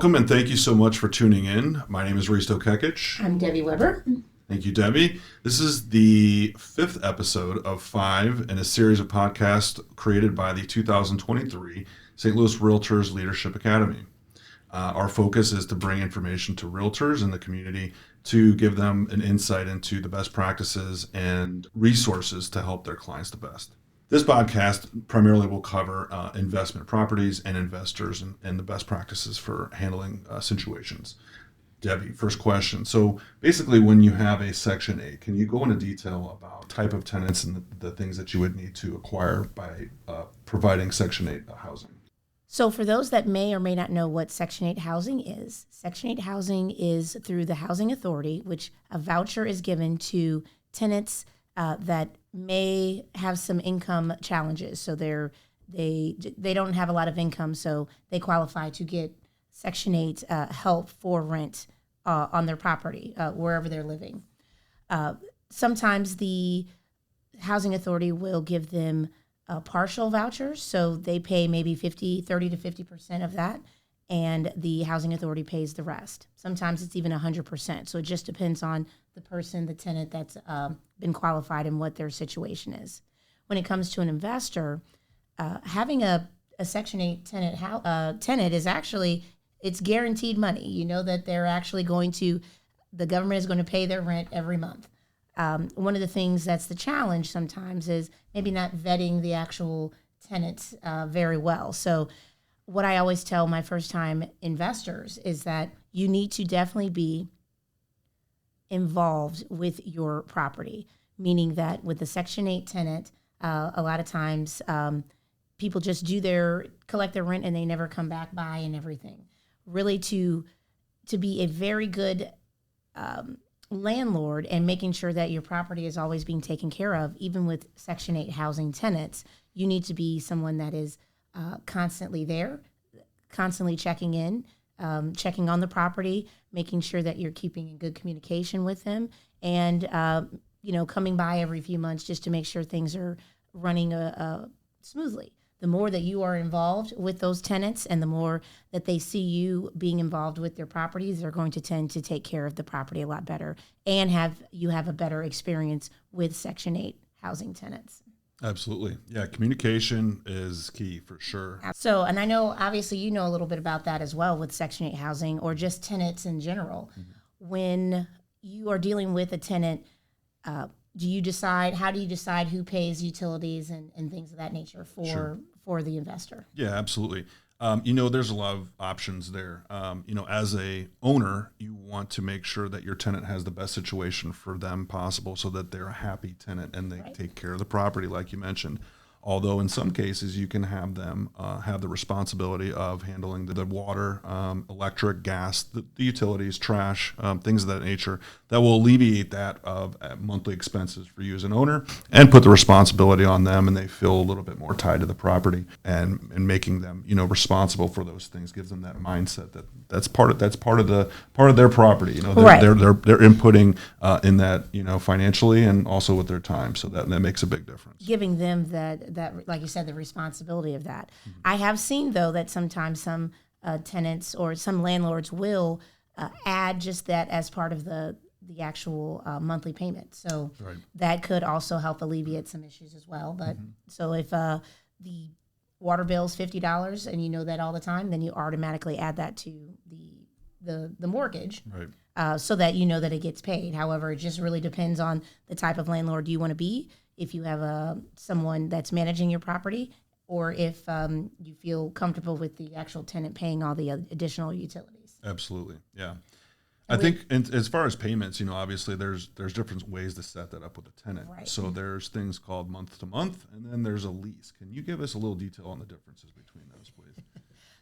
Welcome and thank you so much for tuning in. My name is Risto Kekich. I'm Debbie Weber. Thank you, Debbie. This is the 5th episode of 5 in a series of podcasts created by the 2023 St. Louis Realtors Leadership Academy. Our focus is to bring information to realtors in the community to give them an insight into the best practices and resources to help their clients the best. This podcast primarily will cover investment properties and investors and the best practices for handling situations. Debbie, first question. So basically when you have a Section 8, can you go into detail about type of tenants and the things that you would need to acquire by providing Section 8 housing? So for those that may or may not know what Section 8 housing is, Section 8 housing is through the Housing Authority, which a voucher is given to tenants that may have some income challenges. So they don't have a lot of income, so they qualify to get Section 8 help for rent on their property, wherever they're living. Sometimes the Housing Authority will give them partial vouchers, so they pay maybe 30 to 50% of that, and the Housing Authority pays the rest. Sometimes it's even 100%, so it just depends on the person, the tenant that's been qualified and what their situation is. When it comes to an investor, having a Section 8 tenant is actually, it's guaranteed money. You know that they're actually the government is going to pay their rent every month. One of the things that's the challenge sometimes is maybe not vetting the actual tenants very well. So what I always tell my first-time investors is that you need to definitely be involved with your property, meaning that with the Section 8 tenant, a lot of times people just collect their rent and they never come back by and everything. Really to be a very good landlord and making sure that your property is always being taken care of, even with Section 8 housing tenants, you need to be someone that is constantly there, constantly checking in, checking on the property, making sure that you're keeping in good communication with them, and coming by every few months just to make sure things are running smoothly. The more that you are involved with those tenants and the more that they see you being involved with their properties, they're going to tend to take care of the property a lot better and have a better experience with Section 8 housing tenants. Absolutely. Yeah, communication is key for sure. So, and I know obviously you know a little bit about that as well with Section 8 housing or just tenants in general. Mm-hmm. When you are dealing with a tenant, how do you decide who pays utilities and things of that nature for the investor? Yeah, absolutely. There's a lot of options there. As a owner, you want to make sure that your tenant has the best situation for them possible so that they're a happy tenant and they take care of the property, like you mentioned. Although in some cases you can have them have the responsibility of handling the water, electric, gas, the utilities, trash, things of that nature that will alleviate that of monthly expenses for you as an owner and put the responsibility on them, and they feel a little bit more tied to the property and making them responsible for those things gives them that mindset that's part of their property. They're inputting in that financially and also with their time, so that makes a big difference. Giving them that like you said, the responsibility of that. Mm-hmm. I have seen though that sometimes some tenants or some landlords will add just that as part of the actual monthly payment. So that could also help alleviate some issues as well. But so if the water bill is $50 and you know that all the time, then you automatically add that to the mortgage, so that you know that it gets paid. However, it just really depends on the type of landlord you want to be. If you have someone that's managing your property, or if you feel comfortable with the actual tenant paying all the additional utilities. Absolutely, yeah. I think as far as payments, obviously there's different ways to set that up with a tenant. Right. So there's things called month to month, and then there's a lease. Can you give us a little detail on the differences between those, please?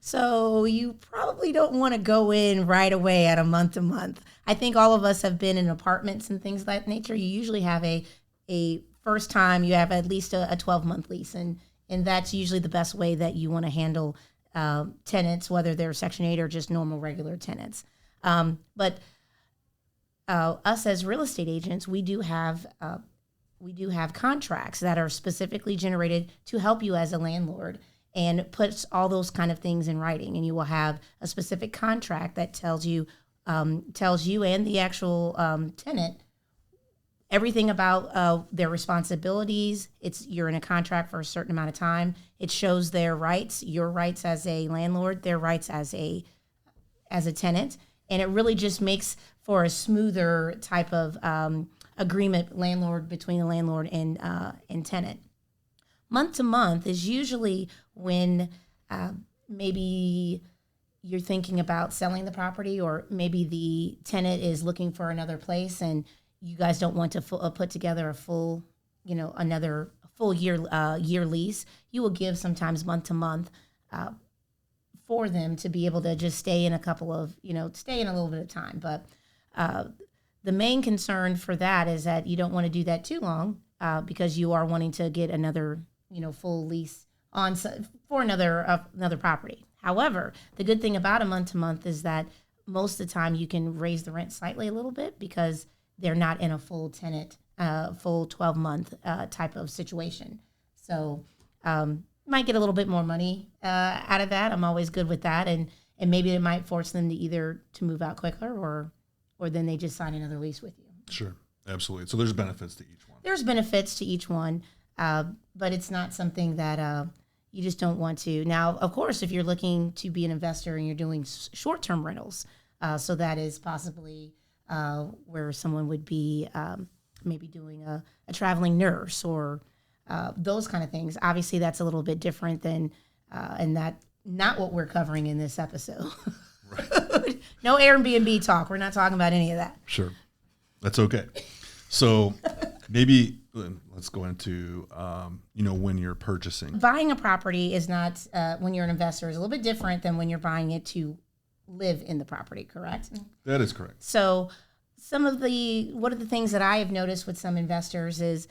So you probably don't want to go in right away at a month to month. I think all of us have been in apartments and things of that nature. You usually have a first time you have at least a 12-month lease, and that's usually the best way that you want to handle tenants, whether they're Section 8 or just normal regular tenants. But us as real estate agents, we do have contracts that are specifically generated to help you as a landlord and puts all those kind of things in writing. And you will have a specific contract that tells you and the actual tenant everything about their responsibilities. You're in a contract for a certain amount of time. It shows their rights, your rights as a landlord, their rights as a tenant, and it really just makes for a smoother type of agreement between the landlord and tenant. Month to month is usually when maybe you're thinking about selling the property, or maybe the tenant is looking for another place and you guys don't want to put together a full, another full year lease. You will give sometimes month to month for them to be able to just stay in stay in a little bit of time. But the main concern for that is that you don't want to do that too long because you are wanting to get another, full lease for another property. However, the good thing about a month to month is that most of the time you can raise the rent slightly a little bit because they're not in a full tenant, full 12-month type of situation. So might get a little bit more money out of that. I'm always good with that. And maybe it might force them to either to move out quicker or then they just sign another lease with you. Sure, absolutely. So there's benefits to each one. There's benefits to each one, but it's not something that you just don't want to. Now, of course, if you're looking to be an investor and you're doing short-term rentals, so that is possibly where someone would be maybe doing a traveling nurse or those kind of things. Obviously, that's a little bit different than, and that not what we're covering in this episode. Right. No Airbnb talk. We're not talking about any of that. Sure. That's okay. So maybe let's go into, when you're purchasing. Buying a property is not, when you're an investor, is a little bit different than when you're buying it to live in the property, correct? That is correct. So one of the things that I have noticed with some investors is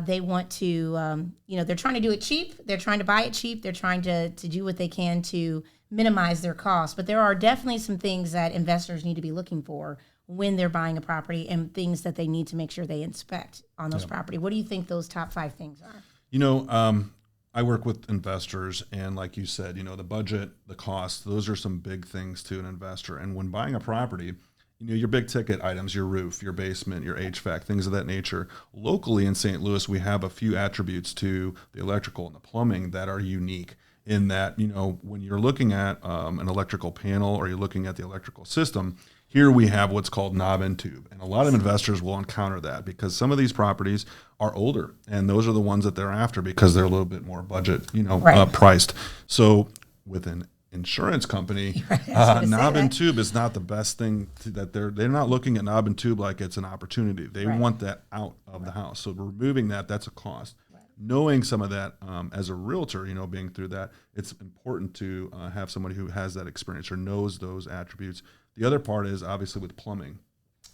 they want to, they're trying to do it cheap. They're trying to buy it cheap. They're trying to do what they can to minimize their costs. But there are definitely some things that investors need to be looking for when they're buying a property and things that they need to make sure they inspect on those property. What do you think those top 5 things are? I work with investors, and like you said, the budget, the cost, those are some big things to an investor. And when buying a property, your big ticket items, your roof, your basement, your HVAC, things of that nature. Locally in St. Louis, we have a few attributes to the electrical and the plumbing that are unique in that, when you're looking at an electrical panel or you're looking at the electrical system, here we have what's called knob and tube. And a lot of investors will encounter that because some of these properties are older, and those are the ones that they're after because they're a little bit more budget, priced. So with an insurance company, knob and tube is not the best thing that they're not looking at knob and tube like it's an opportunity. They want that out of the house. So removing that's a cost. Knowing some of that as a realtor, being through that, it's important to have somebody who has that experience or knows those attributes. The other part is obviously with plumbing.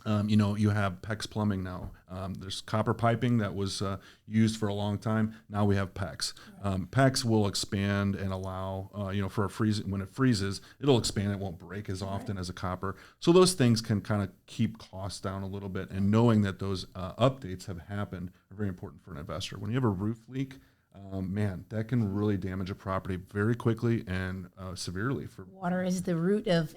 You have PEX plumbing now. There's copper piping that was used for a long time. Now we have PEX. PEX will expand and allow, for a freeze. When it freezes, it'll expand. It won't break as often as a copper. So those things can kind of keep costs down a little bit. And knowing that those updates have happened are very important for an investor. When you have a roof leak, that can really damage a property very quickly and severely. Water is the root of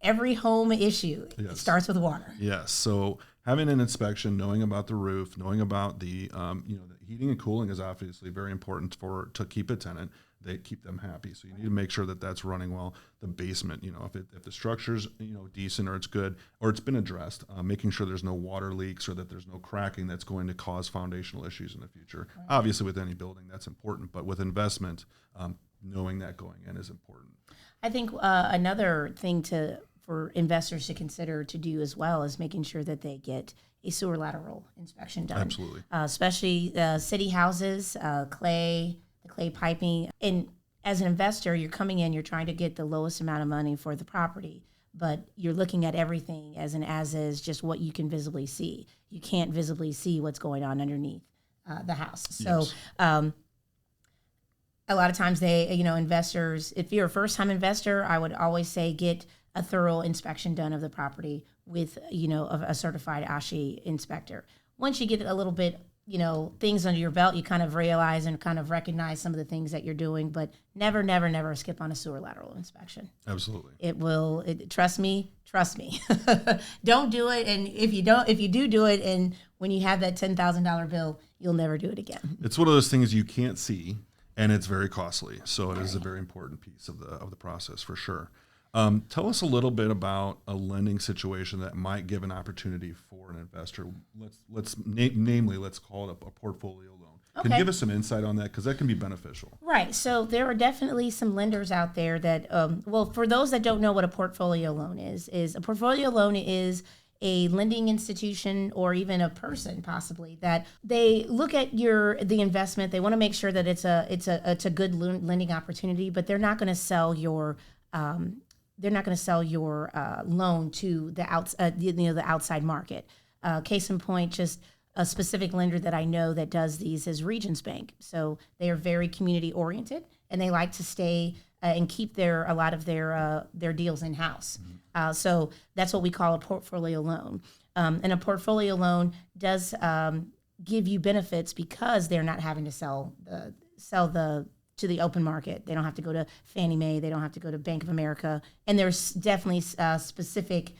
every home issue. Yes. It starts with water. Yes. So having an inspection, knowing about the roof, knowing about the the heating and cooling is obviously very important to keep a tenant. They keep them happy. So you need to make sure that that's running well. The basement, if the structure's decent or it's good or it's been addressed, making sure there's no water leaks or that there's no cracking that's going to cause foundational issues in the future. Right. Obviously, with any building, that's important. But with investment, knowing that going in is important. I think another thing for investors to consider to do as well is making sure that they get a sewer lateral inspection done. Absolutely. Especially city houses, the clay piping. And as an investor, you're coming in, you're trying to get the lowest amount of money for the property, but you're looking at everything as is just what you can visibly see. You can't visibly see what's going on underneath the house. So yes. A lot of times investors, if you're a first-time investor, I would always say get a thorough inspection done of the property with, a certified ASHI inspector. Once you get a little bit things under your belt, you kind of realize and kind of recognize some of the things that you're doing, but never, never, never skip on a sewer lateral inspection. Absolutely. Trust me. Don't do it. And if you do it, and when you have that $10,000 bill, you'll never do it again. It's one of those things you can't see, and it's very costly. So it is a very important piece of the process for sure. Tell us a little bit about a lending situation that might give an opportunity for an investor. Let's call it a portfolio loan. Can you give us some insight on that? Because that can be beneficial. Right. So there are definitely some lenders out there that, for those that don't know what a portfolio loan is a portfolio loan is a lending institution or even a person possibly that they look at the investment. They want to make sure that it's a good lending opportunity, but they're not going to sell your loan to the outside market. Case in point, just a specific lender that I know that does these is Regions Bank. So they are very community oriented, and they like to stay and keep a lot of their deals in house. So that's what we call a portfolio loan. And a portfolio loan does give you benefits because they're not having to sell to the open market. They don't have to go to Fannie Mae. They don't have to go to Bank of America. And there's definitely specific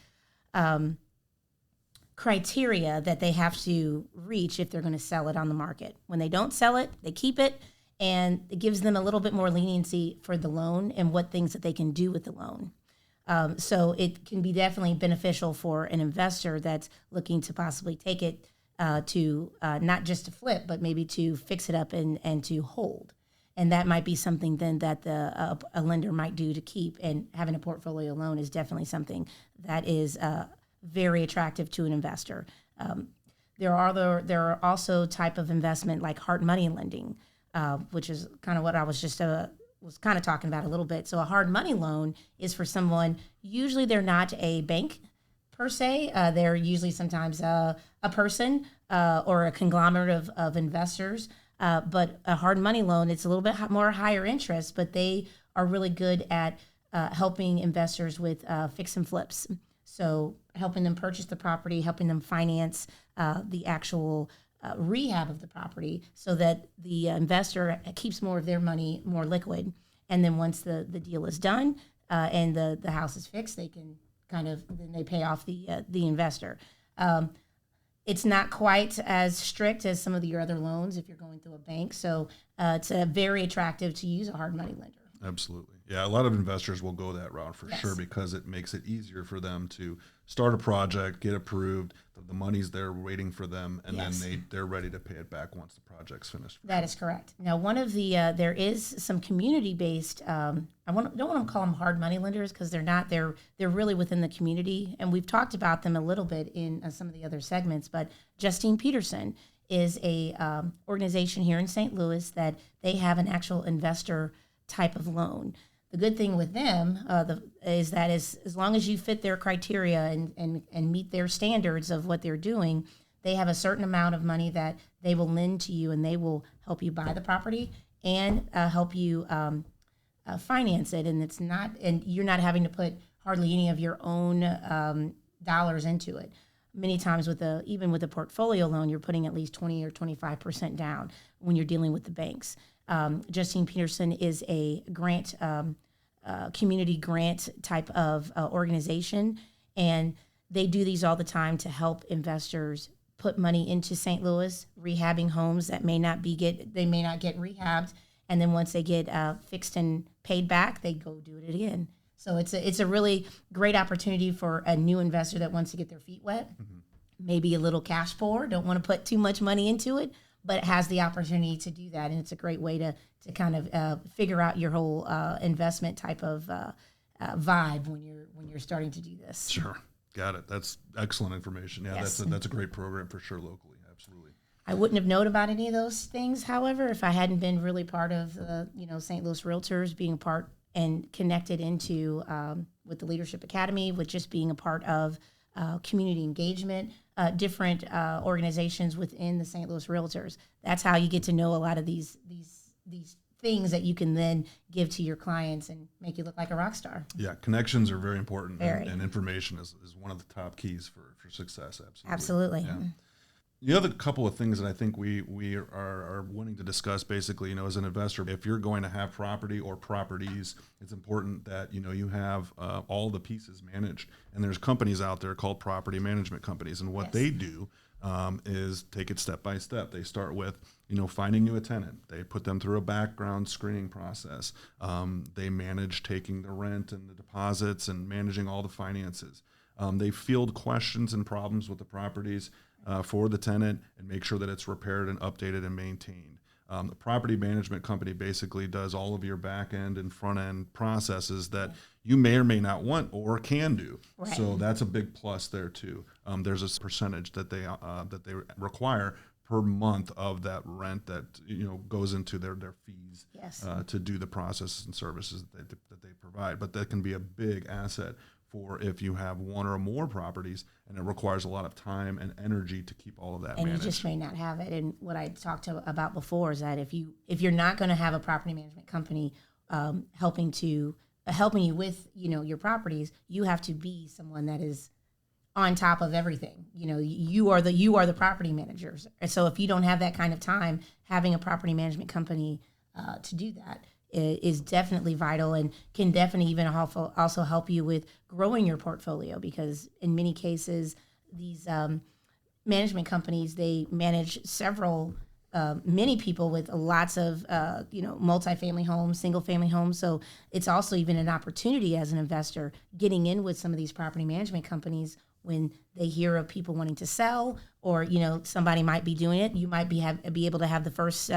criteria that they have to reach if they're going to sell it on the market. When they don't sell it, they keep it, and it gives them a little bit more leniency for the loan and what things that they can do with the loan. So it can be definitely beneficial for an investor that's looking to possibly take it to not just to flip, but maybe to fix it up and to hold. And that might be something then that a lender might do to keep. And having a portfolio loan is definitely something that is very attractive to an investor. There are also type of investment like hard money lending, which is kind of what I was just was kind of talking about a little bit. So a hard money loan is for someone. Usually they're not a bank per se. They're usually sometimes a person or a conglomerate of investors. But a hard money loan, it's a little bit more higher interest, but they are really good at helping investors with fix and flips. So helping them purchase the property, helping them finance the actual rehab of the property so that the investor keeps more of their money more liquid. And then once the deal is done and the house is fixed, they can then they pay off the investor. It's not quite as strict as some of your other loans if you're going through a bank. So it's very attractive to use a hard money lender. Absolutely. Yeah, a lot of investors will go that route for sure because it makes it easier for them to start a project, get approved, the money's there waiting for them, and then they're ready to pay it back once the project's finished. That is correct. Now, one of the there is some community-based. Don't want to call them hard money lenders because they're not. They're really within the community, and we've talked about them a little bit in some of the other segments. But Justine Peterson is a organization here in St. Louis that they have an actual investor type of loan. The good thing with them is that as long as you fit their criteria and meet their standards of what they're doing, they have a certain amount of money that they will lend to you, and they will help you buy the property and help you finance it. And you're not having to put hardly any of your own dollars into it. Many times even with a portfolio loan, you're putting at least 20 or 25% down when you're dealing with the banks. Justine Peterson is a community grant type of organization, and they do these all the time to help investors put money into St. Louis, rehabbing homes that may not get rehabbed, and then once they get fixed and paid back, they go do it again. So it's a really great opportunity for a new investor that wants to get their feet wet, maybe a little cash poor, don't want to put too much money into it, but has the opportunity to do that. And it's a great way to kind of figure out your whole investment type of vibe when you're starting to do this. Sure. Got it. That's excellent information. Yeah, yes. That's a great program for sure locally. Absolutely. I wouldn't have known about any of those things, however, if I hadn't been really part of St. Louis Realtors, being a part and connected into with the Leadership Academy, with just being a part of community engagement, different organizations within the St. Louis Realtors. That's how you get to know a lot of these things that you can then give to your clients and make you look like a rock star. Yeah, connections are very important, and information is one of the top keys for success. Absolutely. Absolutely. The other couple of things that I think we are wanting to discuss, basically, as an investor, if you're going to have property or properties, it's important that you have all the pieces managed. And there's companies out there called property management companies, and what they do is take it step by step. They start with finding you a tenant. They put them through a background screening process. They manage taking the rent and the deposits and managing all the finances. They field questions and problems with the properties for the tenant and make sure that it's repaired and updated and maintained. The property management company basically does all of your back end and front end processes that you may or may not want or can do. Right. So that's a big plus there too. There's a percentage that they require per month of that rent that goes into their fees to do the processes and services that they provide. But that can be a big asset for if you have one or more properties, and it requires a lot of time and energy to keep all of that and managed. You just may not have it. And what I talked about before is that if you're not going to have a property management company helping you with your properties, you have to be someone that is on top of everything. You are the property managers. And so if you don't have that kind of time, having a property management company to do that is definitely vital, and can definitely even also help you with growing your portfolio, because in many cases these management companies, they manage many people with lots of multifamily homes, single family homes. So it's also even an opportunity as an investor getting in with some of these property management companies. When they hear of people wanting to sell, or somebody might be doing it, you might be able to have the first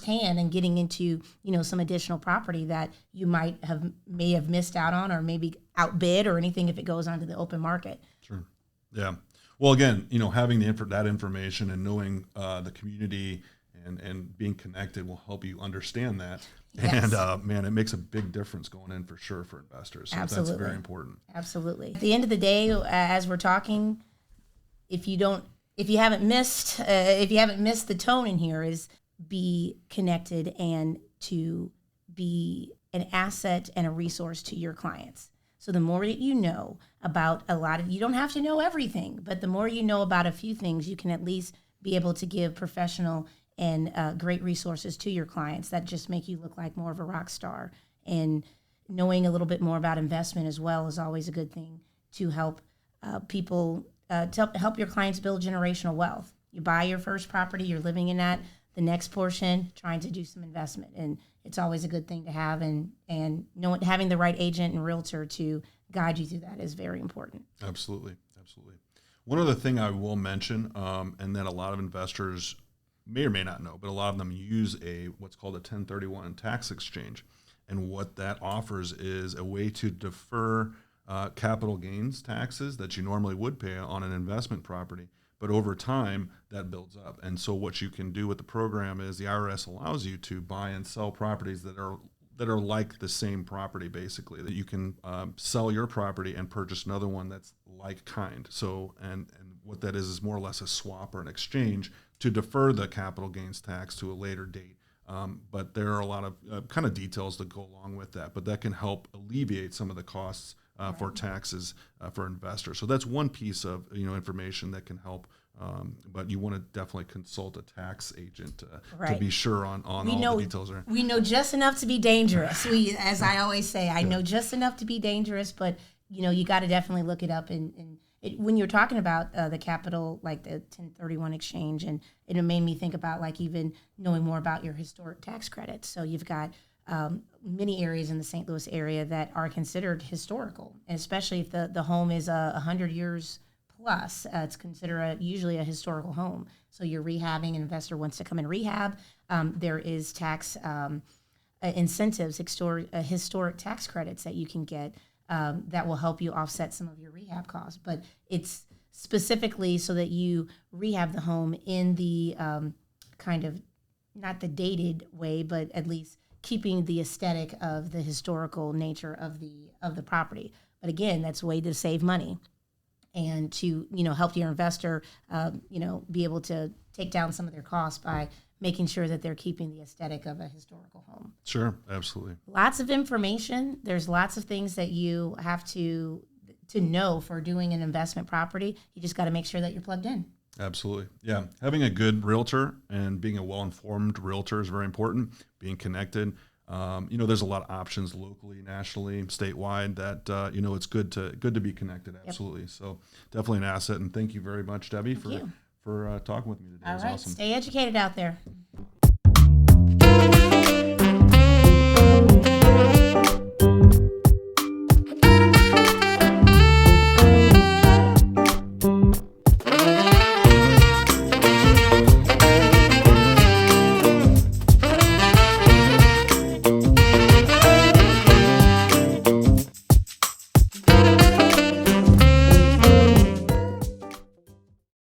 hand and getting into some additional property that you may have missed out on, or maybe outbid or anything if it goes onto the open market. Sure. Yeah. Well, again, having that information and knowing the community and being connected will help you understand that. Yes. And man, it makes a big difference going in for sure for investors. So absolutely. That's very important. Absolutely. At the end of the day, as we're talking, if you haven't missed the tone in here, is be connected and to be an asset and a resource to your clients. So the more that you know about you don't have to know everything, but the more you know about a few things, you can at least be able to give professional and great resources to your clients that just make you look like more of a rock star. And knowing a little bit more about investment as well is always a good thing to help people, to help your clients build generational wealth. You buy your first property, you're living in that. The next portion, trying to do some investment. And it's always a good thing to have. And having the right agent and realtor to guide you through that is very important. Absolutely. Absolutely. One other thing I will mention, and that a lot of investors may or may not know, but a lot of them use what's called a 1031 tax exchange. And what that offers is a way to defer capital gains taxes that you normally would pay on an investment property. But over time, that builds up. And so what you can do with the program is the IRS allows you to buy and sell properties that are like the same property, basically, that you can sell your property and purchase another one that's like kind. So, and what that is more or less a swap or an exchange to defer the capital gains tax to a later date. But there are a lot of kind of details that go along with that, but that can help alleviate some of the costs for taxes for investors. So that's one piece of information that can help. But you want to definitely consult a tax agent to be sure on all the details there. We know just enough to be dangerous. As I always say, I know just enough to be dangerous, but you got to definitely look it up. And when you're talking about the capital, like the 1031 exchange, and it made me think about like even knowing more about your historic tax credits. So you've got many areas in the St. Louis area that are considered historical, and especially if the home is 100 years plus, it's considered usually a historical home. So you're rehabbing, an investor wants to come and rehab. There is tax incentives, historic tax credits that you can get that will help you offset some of your rehab costs. But it's specifically so that you rehab the home in the kind of, not the dated way, but at least keeping the aesthetic of the historical nature of the property. But again, that's a way to save money and to help your investor be able to take down some of their costs by making sure that they're keeping the aesthetic of a historical home. Sure, absolutely. Lots of information. There's lots of things that you have to know for doing an investment property. You just got to make sure that you're plugged in. Absolutely. Yeah. Having a good realtor and being a well-informed realtor is very important. Being connected. There's a lot of options locally, nationally, statewide that, it's good to be connected. Absolutely. So definitely an asset. And thank you very much, Debbie, Thank you. for talking with me today. It All was right. awesome. Stay educated out there.